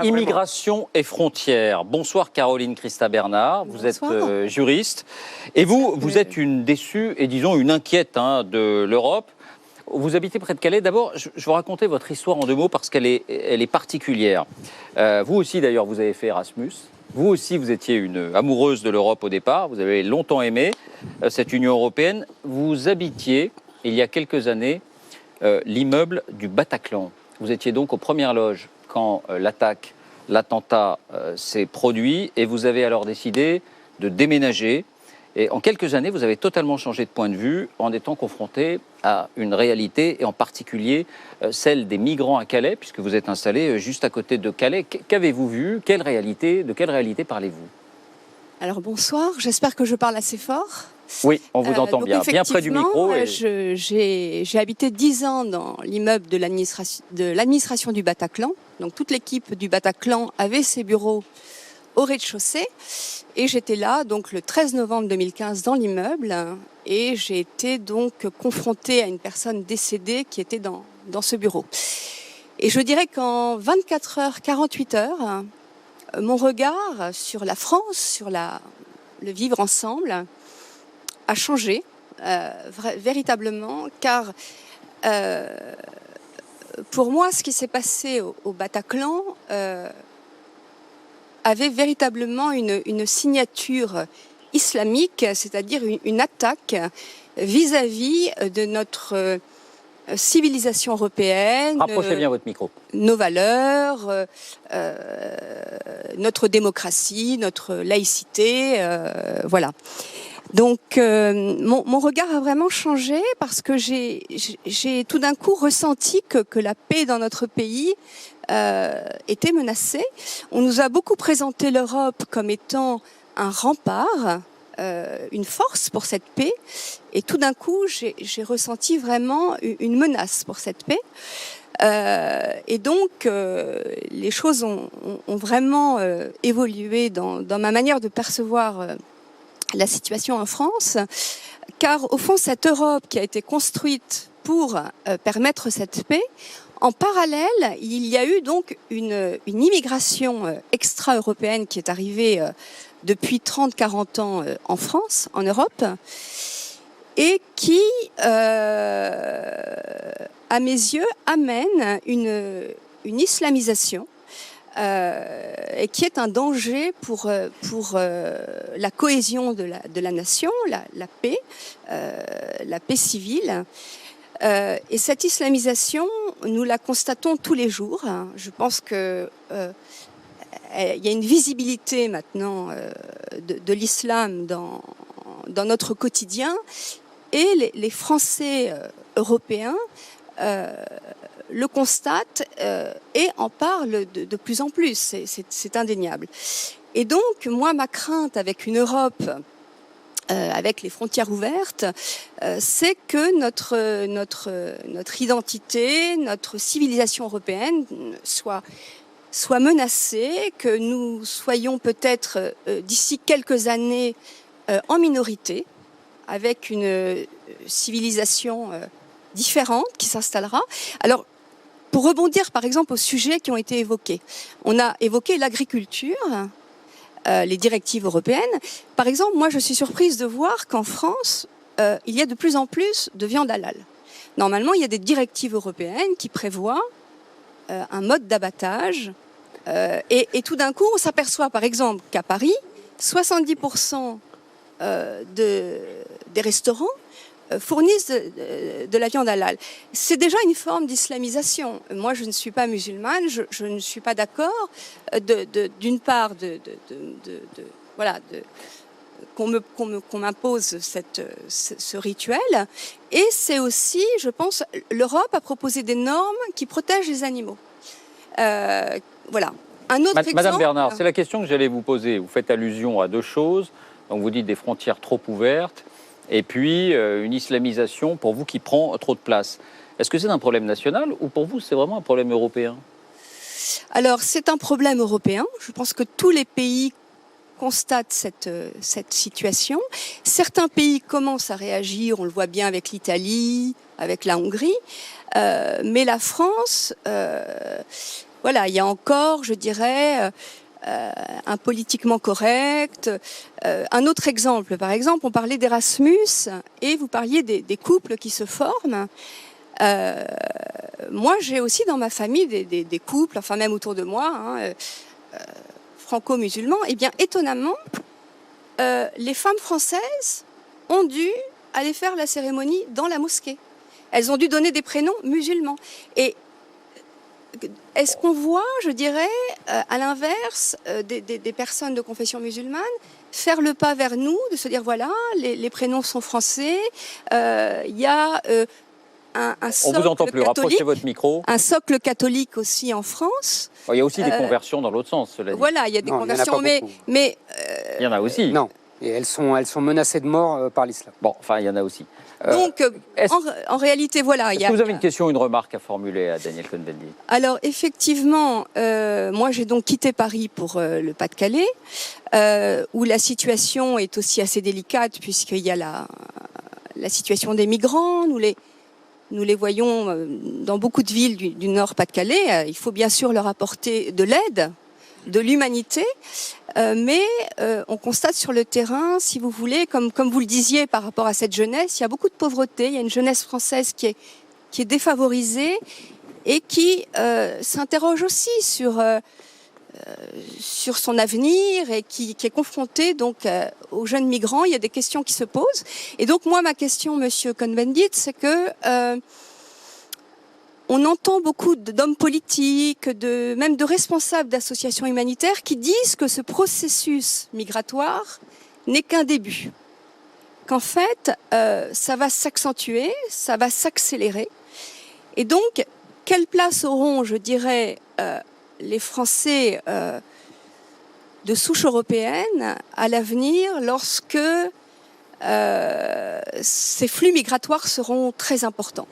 Immigration et frontières. Bonsoir Caroline Christa-Bernard, vous êtes juriste et vous êtes une déçue et disons une inquiète de l'Europe. Vous habitez près de Calais. D'abord, je vais vous raconter votre histoire en deux mots parce qu'elle est particulière. Vous aussi d'ailleurs, vous avez fait Erasmus. Vous aussi, vous étiez une amoureuse de l'Europe au départ. Vous avez longtemps aimé cette Union européenne. Vous habitiez, il y a quelques années, l'immeuble du Bataclan. Vous étiez donc aux premières loges quand l'attentat s'est produit et vous avez alors décidé de déménager. Et en quelques années, vous avez totalement changé de point de vue en étant confronté à une réalité et en particulier celle des migrants à Calais, puisque vous êtes installé juste à côté de Calais. Qu'avez-vous vu? De quelle réalité parlez-vous? Alors bonsoir, j'espère que je parle assez fort. Oui, on vous entend bien près du micro. J'ai habité 10 ans dans l'immeuble de l'administration du Bataclan. Donc toute l'équipe du Bataclan avait ses bureaux au rez-de-chaussée. Et j'étais là donc le 13 novembre 2015 dans l'immeuble. Et j'ai été donc confrontée à une personne décédée qui était dans ce bureau. Et je dirais qu'en 24 heures, 48 heures, mon regard sur la France, sur le vivre ensemble, a changé véritablement, car pour moi, ce qui s'est passé au Bataclan avait véritablement une signature islamique, c'est-à-dire une attaque vis-à-vis de notre civilisation européenne, rapprochez bien votre micro, nos valeurs, notre démocratie, notre laïcité, voilà. Donc mon regard a vraiment changé parce que j'ai tout d'un coup ressenti que la paix dans notre pays était menacée. On nous a beaucoup présenté l'Europe comme étant un rempart, une force pour cette paix. Et tout d'un coup, j'ai ressenti vraiment une menace pour cette paix. Et donc, les choses ont vraiment évolué dans ma manière de percevoir la situation en France, car au fond, cette Europe qui a été construite pour permettre cette paix, en parallèle, il y a eu donc une immigration extra-européenne qui est arrivée depuis 30-40 ans en France, en Europe, et qui, à mes yeux, amène une islamisation et qui est un danger pour la cohésion de la nation, la paix civile. Et cette islamisation, nous la constatons tous les jours. Je pense que il y a une visibilité maintenant de l'islam dans notre quotidien, et les Français européens le constatent et en parlent de plus en plus, c'est indéniable. Et donc, moi, ma crainte avec une Europe avec les frontières ouvertes, c'est que notre identité, notre civilisation européenne soit menacée, que nous soyons peut-être d'ici quelques années en minorité, avec une civilisation différente qui s'installera. Alors, pour rebondir par exemple aux sujets qui ont été évoqués, on a évoqué l'agriculture, les directives européennes. Par exemple, moi je suis surprise de voir qu'en France, il y a de plus en plus de viande halal. Normalement, il y a des directives européennes qui prévoient un mode d'abattage. Et tout d'un coup, on s'aperçoit par exemple qu'à Paris, 70% des restaurants fournissent de la viande halal. C'est déjà une forme d'islamisation. Moi, je ne suis pas musulmane, je ne suis pas d'accord d'une part qu'on m'impose ce rituel. Et c'est aussi, je pense, l'Europe a proposé des normes qui protègent les animaux. Voilà. Un autre exemple. Madame Bernard, c'est la question que j'allais vous poser. Vous faites allusion à deux choses. Donc vous dites des frontières trop ouvertes et puis une islamisation pour vous qui prend trop de place. Est-ce que c'est un problème national ou pour vous c'est vraiment un problème européen? Alors c'est un problème européen. Je pense que tous les pays constatent cette situation. Certains pays commencent à réagir, on le voit bien avec l'Italie, avec la Hongrie, mais la France voilà, il y a encore, je dirais, un politiquement correct. Un autre exemple, par exemple, on parlait d'Erasmus et vous parliez des couples qui se forment. Moi, j'ai aussi dans ma famille des couples, enfin même autour de moi, franco-musulmans. Eh bien, étonnamment, les femmes françaises ont dû aller faire la cérémonie dans la mosquée. Elles ont dû donner des prénoms musulmans. Et est-ce qu'on voit, je dirais, à l'inverse, des personnes de confession musulmane faire le pas vers nous, de se dire voilà, les prénoms sont français, il y a un socle on vous entend plus, rapprochez votre micro. Un socle catholique aussi en France. Il y a aussi des conversions dans l'autre sens, cela dit. Voilà, il y a des conversions, mais il y en a aussi. Non, et elles sont menacées de mort par l'islam. Bon, enfin, il y en a aussi. Donc, en réalité, voilà. Est-ce que vous avez une question, une remarque à formuler à Daniel Cohn-Bendit? Alors, effectivement, moi, j'ai donc quitté Paris pour le Pas-de-Calais, où la situation est aussi assez délicate, puisqu'il y a la situation des migrants. Nous les voyons dans beaucoup de villes du Nord Pas-de-Calais. Il faut bien sûr leur apporter de l'aide, de l'humanité, mais on constate sur le terrain, si vous voulez, comme vous le disiez par rapport à cette jeunesse, il y a beaucoup de pauvreté, il y a une jeunesse française qui est défavorisée et qui s'interroge aussi sur son avenir et qui est confrontée donc aux jeunes migrants. Il y a des questions qui se posent. Et donc moi, ma question, Monsieur Cohn-Bendit, c'est que on entend beaucoup d'hommes politiques, même de responsables d'associations humanitaires qui disent que ce processus migratoire n'est qu'un début. Qu'en fait, ça va s'accentuer, ça va s'accélérer. Et donc, quelle place auront, je dirais, les Français de souche européenne à l'avenir lorsque ces flux migratoires seront très importants?